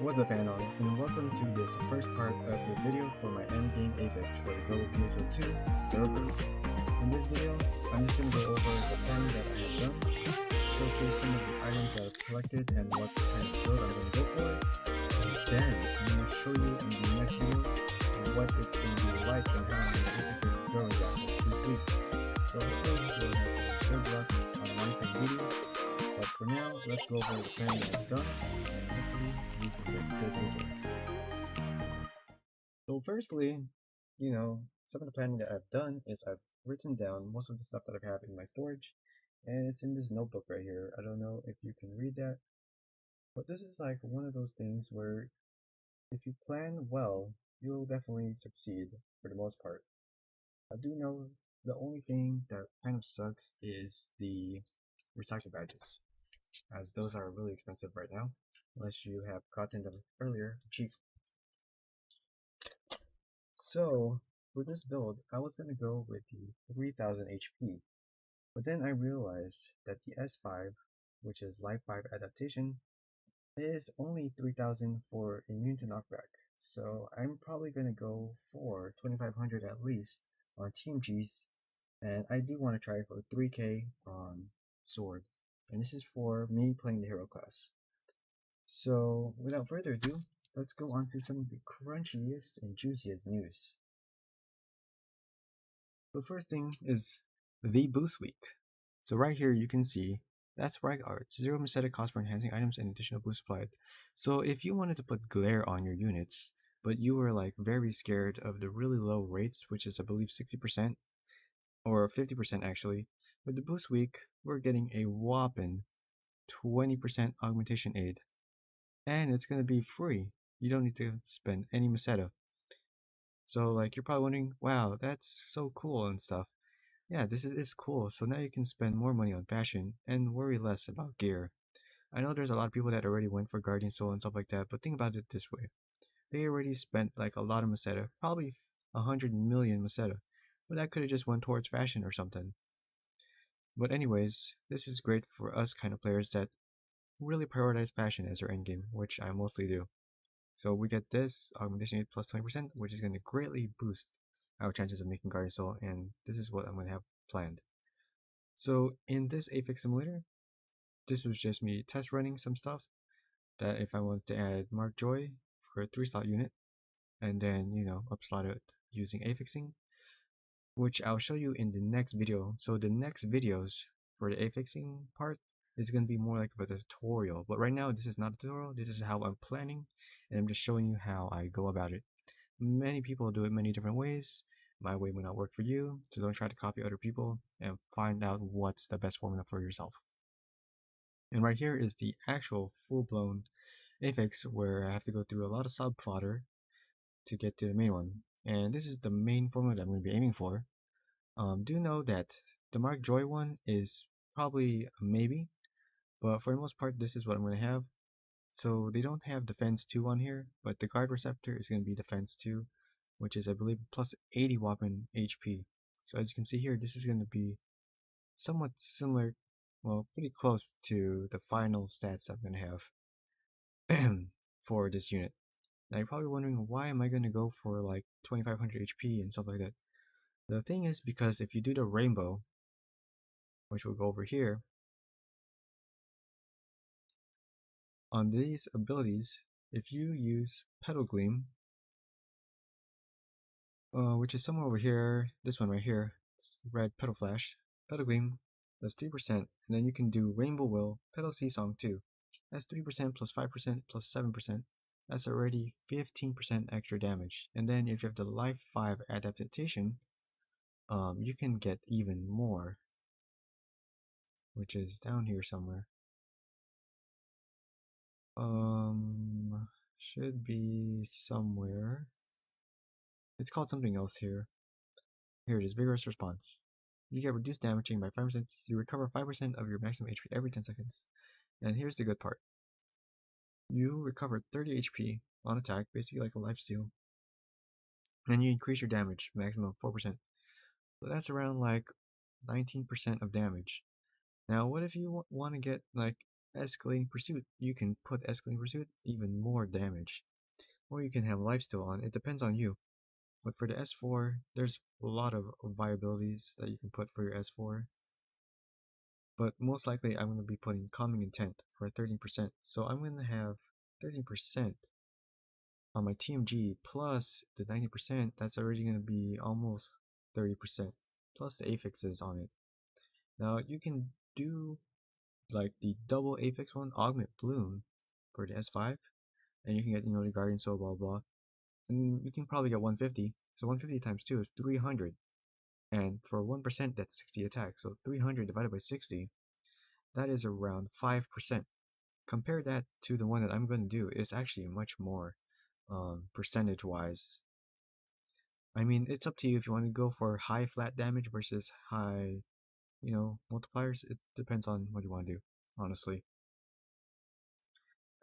What's up, Anon, and welcome to this first part of the video for my endgame Apex for the global PSO2 server. In this video, I'm just going to go over the plan that I have done, showcase some of the items that I've collected and what kind of build I'm going to go for, and then I'm going to show you in the next video what it's going to be like and how I'm going to be going down this week. So hopefully you'll have some good luck on my video, but for now, let's go over the plan that I've done. You can get good results. So firstly, some of the planning that I've done is I've written down most of the stuff that I have in my storage, and it's in this notebook right here. I don't know if you can read that, but this is like one of those things where if you plan well, you'll definitely succeed for the most part. I do know the only thing that kind of sucks is the recycle badges, as those are really expensive right now, unless you have gotten them earlier cheap. So for this build, I was going to go with the 3000 HP, but then I realized that the S5, which is Life 5 adaptation, is only 3000 for immune to knockback, so I'm probably going to go for 2500 at least on TMGs, and I do want to try for 3k on sword, and this is for me playing the hero class. So without further ado, let's go on to some of the crunchiest and juiciest news. The first thing is the boost week. So right here you can see that's right arts, 0 aesthetic cost for enhancing items and additional boost applied. So if you wanted to put glare on your units, but you were like very scared of the really low rates, which is I believe 60% or 50% actually, with the boost week we're getting a whopping 20% augmentation aid. And it's going to be free. You don't need to spend any meseta. So like you're probably wondering, wow, that's so cool and stuff. Yeah, this is cool. So now you can spend more money on fashion and worry less about gear. I know there's a lot of people that already went for Guardian Soul and stuff like that, but think about it this way. They already spent like a lot of meseta, probably 100 million meseta, but that could have just went towards fashion or something. But anyways, this is great for us kind of players that really prioritize fashion as our endgame, which I mostly do. So we get this augmentation 8 plus 20%, which is going to greatly boost our chances of making Guardian Soul, and this is what I'm going to have planned. So in this affix simulator, this was just me test running some stuff that if I wanted to add Mark Joy for a 3-slot unit, and then, upslot it using affixing, which I'll show you in the next video. So the next videos for the affixing part is going to be more like a tutorial, but right now this is not a tutorial. This is how I'm planning, and I'm just showing you how I go about it. Many people do it many different ways. My way may not work for you, so don't try to copy other people and find out what's the best formula for yourself. And right here is the actual full-blown affix where I have to go through a lot of sub fodder to get to the main one, and this is the main formula that I'm going to be aiming for. Do know that the Mark Joy one is probably a maybe, but for the most part this is what I'm going to have. So they don't have Defense 2 on here, but the Guard Receptor is going to be Defense 2, which is I believe plus 80 whopping HP. So as you can see here, this is going to be somewhat similar, well, pretty close to the final stats I'm going to have for this unit. Now you're probably wondering, why am I going to go for like 2500 HP and stuff like that? The thing is, because if you do the rainbow, which we'll go over here, on these abilities, if you use Petal Gleam, which is somewhere over here, this one right here, it's red Petal Flash, Petal Gleam does 3%, and then you can do Rainbow Will, Petal Sea Song too. That's 3% plus 5% plus 7%. That's already 15% extra damage. And then if you have the Life 5 adaptation, you can get even more, which is down here somewhere. Should be somewhere. It's called something else here. Here it is, Vigorous Response. You get reduced damaging by 5%. You recover 5% of your maximum HP every 10 seconds. And here's the good part. You recover 30 HP on attack, basically like a lifesteal. And you increase your damage, maximum of 4%. So that's around like 19% of damage. Now what if you want to get like Escalating Pursuit. You can put Escalating Pursuit even more damage. Or you can have Lifesteal on. It depends on you. But for the S4, there's a lot of viabilities that you can put for your S4. But most likely I'm going to be putting Calming Intent for 13%. So I'm going to have 13% on my TMG plus the 90%. That's already going to be almost 30%. Plus the affixes on it. Now you can do like the double affix one, Augment Bloom, for the S5. And you can get, the Guardian Soul, blah blah. And you can probably get 150. So 150 times 2 is 300. And for 1%, that's 60 attack. So 300 divided by 60, that is around 5%. Compare that to the one that I'm going to do. It's actually much more percentage-wise. I mean, it's up to you if you want to go for high flat damage versus high, multipliers. It depends on what you want to do, honestly.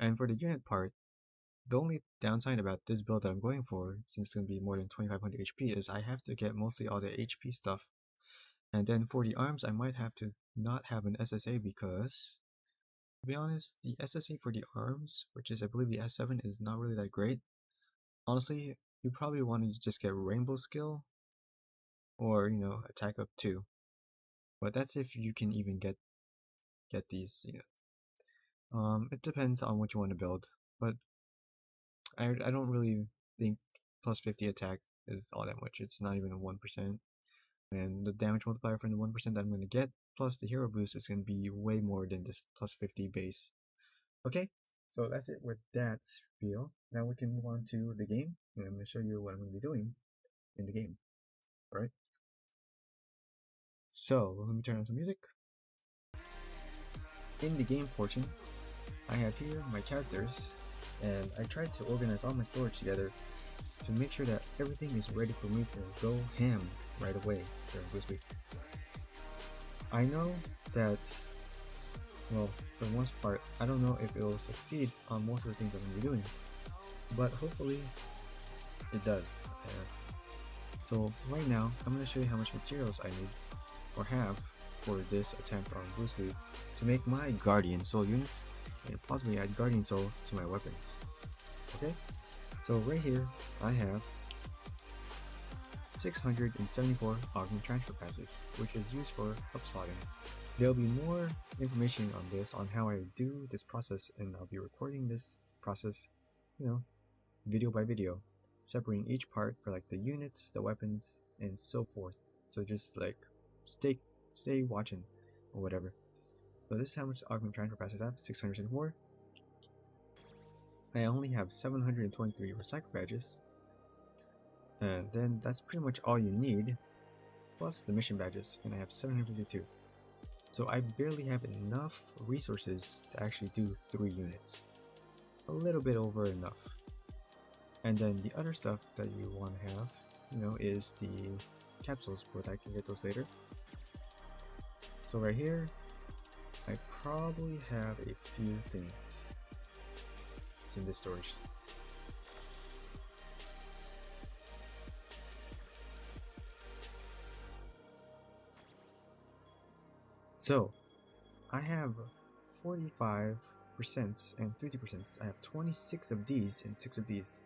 And for the unit part, the only downside about this build that I'm going for, since it's going to be more than 2500 HP, is I have to get mostly all the HP stuff. And then for the arms, I might have to not have an SSA because, to be honest, the SSA for the arms, which is I believe the S7, is not really that great. Honestly, you probably want to just get Rainbow Skill or, Attack Up 2. But that's if you can even get these, It depends on what you want to build. But I don't really think plus 50 attack is all that much. It's not even a 1%. And the damage multiplier from the 1% that I'm going to get, plus the hero boost, is going to be way more than this plus 50 base. Okay, so that's it with that spiel. Now we can move on to the game, and I'm going to show you what I'm going to be doing in the game. Alright? So, let me turn on some music. In the game portion, I have here my characters, and I tried to organize all my storage together to make sure that everything is ready for me to go ham right away during Boost Week. I know that, well, for the most part, I don't know if it will succeed on most of the things I'm going to be doing, but hopefully it does. So right now, I'm going to show you how much materials I need, or have, for this attempt on Boost Week to make my Guardian Soul units, and possibly add Guardian Soul to my weapons. Okay? So right here, I have 674 augment transfer passes, which is used for upslotting. There'll be more information on this, on how I do this process, and I'll be recording this process, video by video, separating each part for like the units, the weapons, and so forth. So just like stay watching or whatever. So this is how much augment transfer passes I have: 604. I only have 723 recycle badges, and then that's pretty much all you need, plus the mission badges, and I have 752. So I barely have enough resources to actually do 3 units. A little bit over enough. And then the other stuff that you want to have, is the capsules, but I can get those later. So right here, I probably have a few things. It's in this storage. So I have 45% and 50%. I have 26 of these and 6 of these.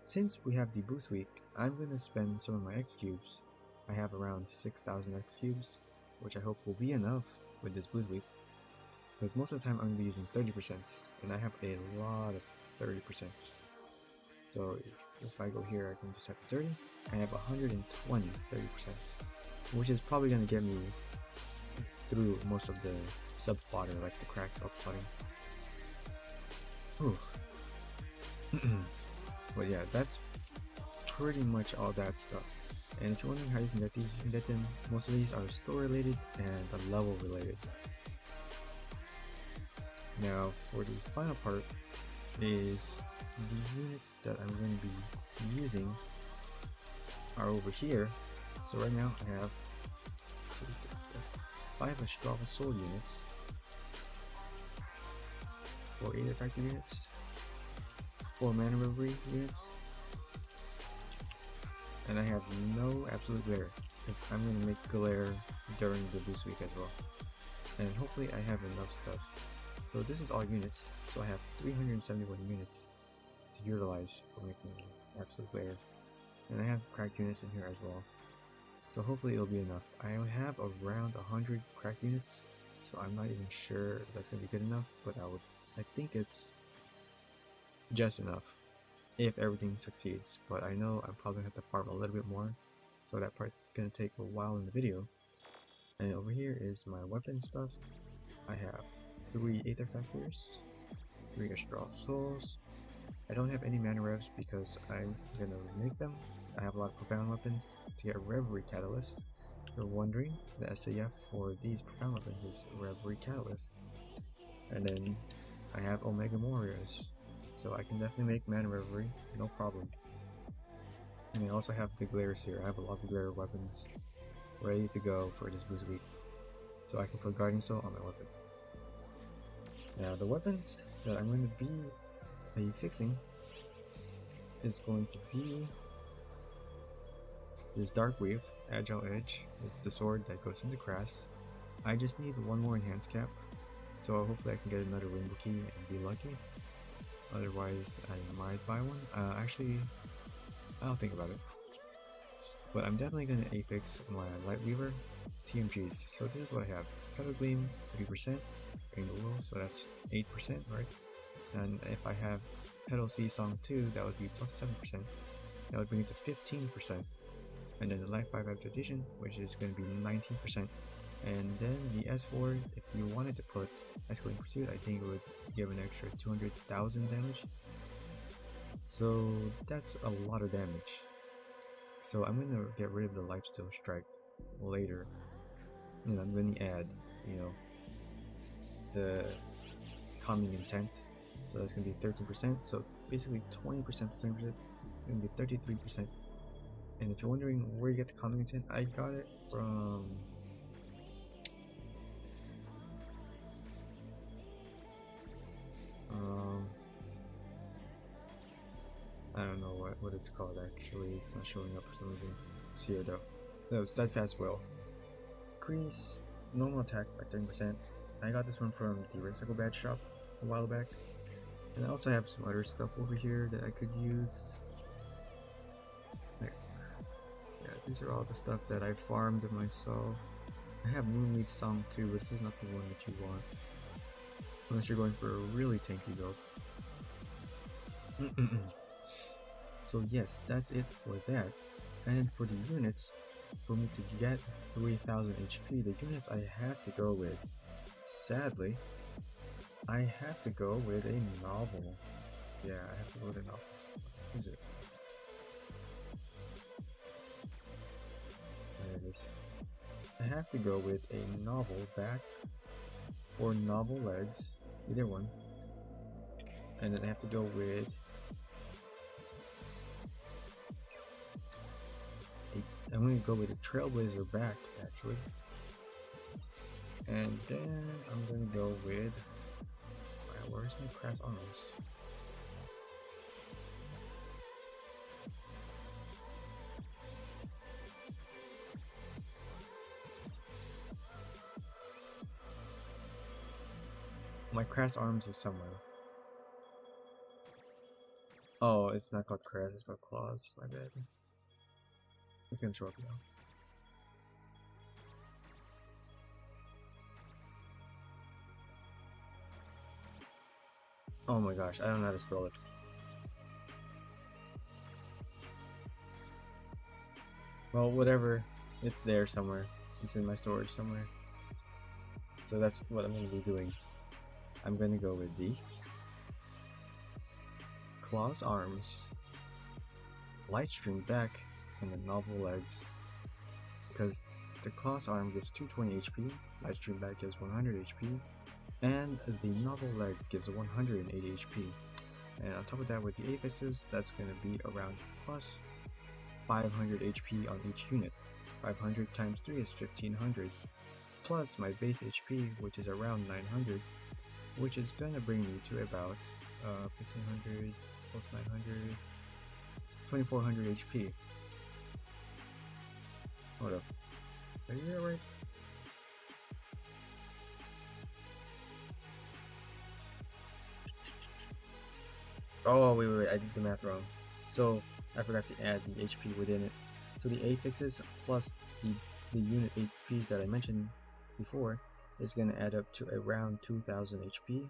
Since we have the boost week, I'm going to spend some of my X cubes. I have around 6,000 X cubes, which I hope will be enough with this boost week, because most of the time I'm going to be using 30%, and I have a lot of 30%. So if I go here, I can just have 30. I have 120 30%, which is probably going to get me through most of the sub-fodder, like the cracked upslotting. But yeah, that's pretty much all that stuff. And if you're wondering how you can get these, you can get them. Most of these are store related and level related. Now for the final part is the units that I'm going to be using are over here. So right now I have 5 Astrava Soul units, 4 8 effective units, 4 mana reverie units, and I have no absolute glare, because I'm going to make glare during the boost week as well. And hopefully I have enough stuff. So this is all units, so I have 371 units to utilize for making absolute glare. And I have cracked units in here as well. So hopefully it'll be enough. I have around 100 cracked units, so I'm not even sure if that's going to be good enough, but I think it's just enough if everything succeeds. But I know I'm probably going to have to farm a little bit more, so that part's going to take a while in the video. And over here is my weapon stuff. I have 3 Aether Factors, 3 Astral Souls. I don't have any mana revs because I'm gonna make them. I have a lot of profound weapons to get Reverie Catalyst. If you're wondering, the SAF for these profound weapons is Reverie Catalyst. And then I have Omega Warriors, so I can definitely make mana Reverie, no problem. And I also have the glares here. I have a lot of the glare weapons ready to go for this boost week, so I can put Guardian Soul on my weapon. Now the weapons that I'm going to be affixing is going to be this Dark Wave, Agile Edge. It's the sword that goes into grass. I just need one more enhanced cap, so hopefully I can get another rainbow key and be lucky. Otherwise I might buy one. Actually, I'll think about it. But I'm definitely going to affix my Light Weaver TMGs. So this is what I have. Petal Gleam 3%, Rainbow Will, so that's 8%, right? And if I have Petal Sea Song 2, that would be plus 7%. That would bring it to 15%. And then the Life 5 Adaptation, which is going to be 19%. And then the S4, if you wanted to put Escalating Pursuit, I think it would give an extra 200,000 damage. So that's a lot of damage. So I'm going to get rid of the Lifesteal Strike later. And I'm going to add, the Calming Intent. So that's going to be 13%. So basically 20% plus 10%, going to be 33%. And if you're wondering where you get the Calming Intent, I got it from I don't know what it's called actually. It's not showing up for some reason. It's here though. No, Steadfast Will. Increase normal attack by 30%. I got this one from the Recycle Badge shop a while back. And I also have some other stuff over here that I could use. There. Yeah, these are all the stuff that I farmed myself. I have Moonleaf Song too, but this is not the one that you want. Unless you're going for a really tanky build. So yes, that's it for that. And for the units, for me to get 3000 HP, the units I have to go with, sadly, I have to go with a novel. Yeah, I have to go with a novel. What is it? There it is. I have to go with a novel back or novel legs, either one. And then I have to go with I'm going to go with a Trailblazer back, actually. And then I'm going to go with... where's my Crass Arms? My Crass Arms is somewhere. Oh, it's not called Crass, it's called Claws. My bad. It's gonna show up now. Oh my gosh, I don't know how to spell it. Well, whatever. It's there somewhere. It's in my storage somewhere. So that's what I'm gonna be doing. I'm gonna go with the Claws Arms, Light String back, and the novel legs. Because the Claws Arm gives 220 HP, Light String back gives 100 HP, and the novel legs gives 180 HP. And on top of that, with the affixes, that's going to be around plus 500 HP on each unit. 500 times 3 is 1500, plus my base HP, which is around 900, which is going to bring me to about 1500 plus 900, 2400 HP. Hold up. Are you there right? Oh, wait, I did the math wrong. So I forgot to add the HP within it. So the affixes plus the unit HPs that I mentioned before is going to add up to around 2000 HP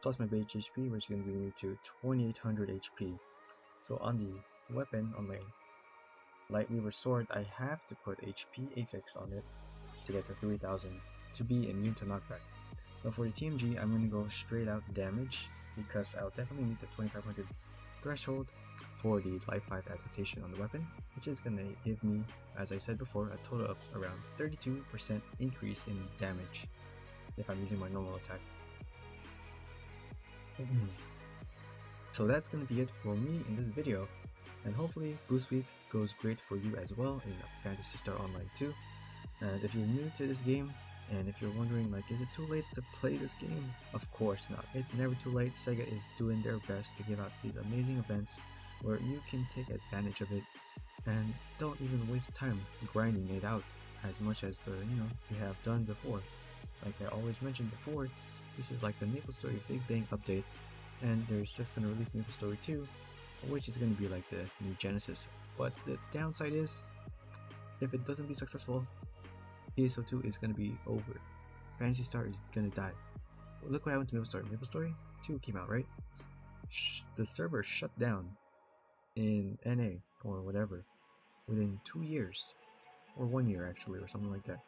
plus my base HP, which is going to bring me to 2800 HP. So on the weapon, on my light weaver sword, I have to put HP affix on it to get to 3000 to be immune to knockback. But for the TMG, I'm going to go straight out damage because I'll definitely meet the 2500 threshold for the Life 5 adaptation on the weapon, which is going to give me, as I said before, a total of around 32% increase in damage if I'm using my normal attack. So that's going to be it for me in this video, and hopefully Boost Week goes great for you as well in Phantasy Star Online 2. And if you're new to this game, and if you're wondering like, is it too late to play this game? Of course not. It's never too late. Sega is doing their best to give out these amazing events where you can take advantage of it and don't even waste time grinding it out as much as you have done before. Like I always mentioned before, this is like the MapleStory Big Bang update, and they're just gonna release MapleStory 2, which is gonna be like the new Genesis. But the downside is, if it doesn't be successful, PSO2 is gonna be over. Phantasy Star is gonna die. Look what happened to MapleStory. MapleStory 2 came out, right? The server shut down in NA or whatever within 2 years, or 1 year actually, or something like that.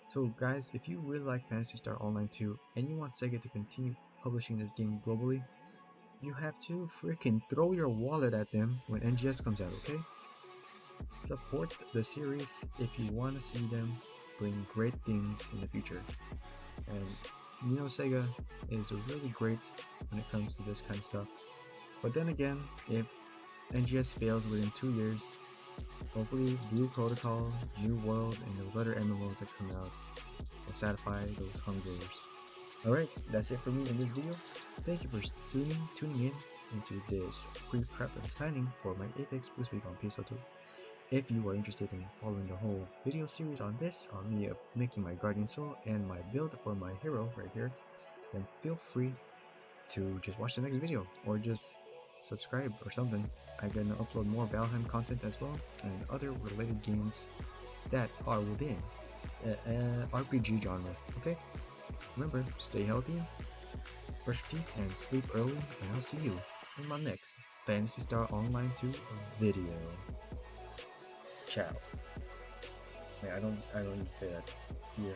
So guys, if you really like Phantasy Star Online 2 and you want Sega to continue publishing this game globally, you have to freaking throw your wallet at them when NGS comes out, okay? Support the series if you want to see them bring great things in the future. And you know Sega is really great when it comes to this kind of stuff. But then again, if NGS fails within 2 years, hopefully Blue Protocol, New World, and those other MMOs that come out will satisfy those hungers. Alright, that's it for me in this video. Thank you for tuning in into this pre-prep and planning for my affix Boost Week on PSO2. If you are interested in following the whole video series on this, on me making my Guardian Soul and my build for my hero right here, then feel free to just watch the next video or just subscribe or something. I'm gonna upload more Valheim content as well and other related games that are within RPG genre. Okay? Remember, stay healthy, brush your teeth, and sleep early, and I'll see you in my next Phantasy Star Online 2 video. Ciao. Wait, I don't need to say that. See ya.